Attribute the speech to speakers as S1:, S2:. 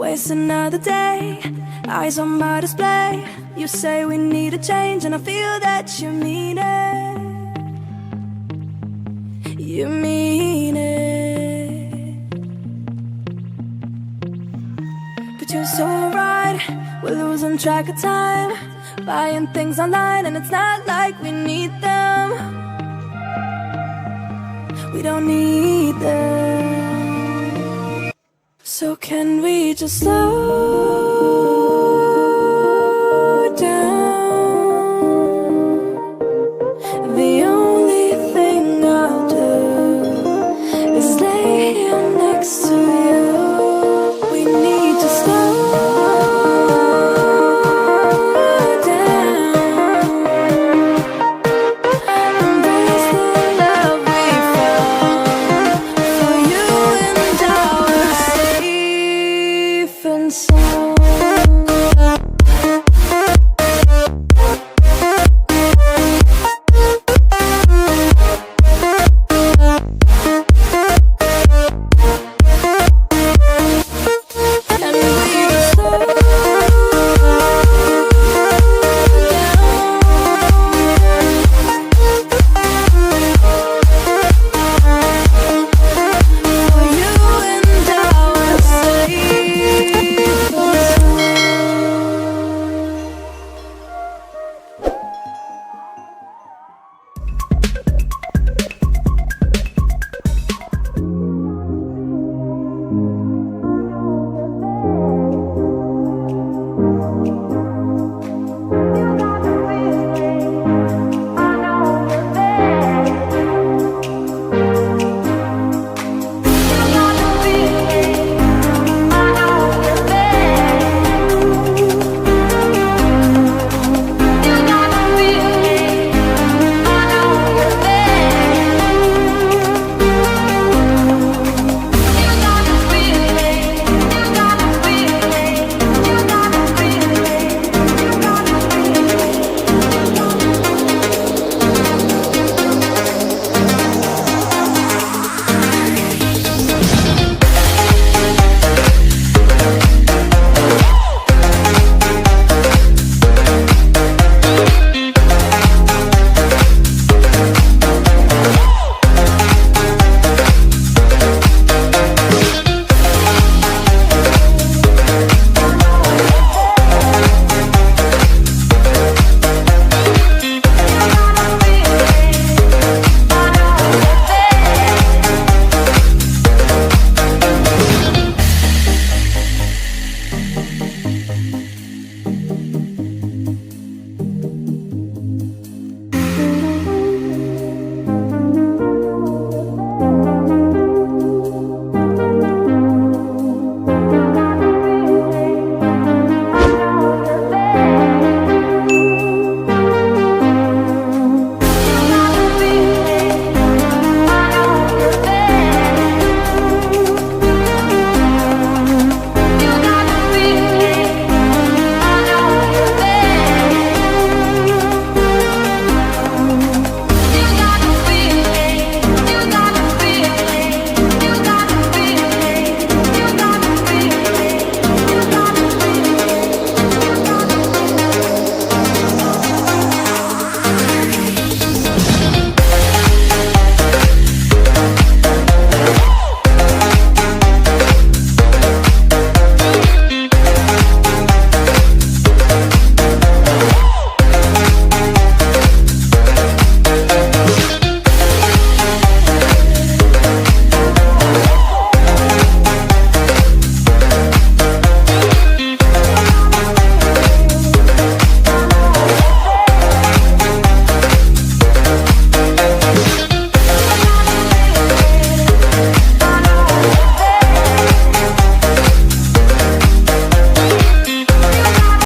S1: Waste another day, eyes on my display. You say we need a change and I feel that you mean it. You mean it. But you're so right, we're losing track of time, buying things online and it's not like we need them. We don't need them. So can we just slow down? The only thing I'll do is lay here next to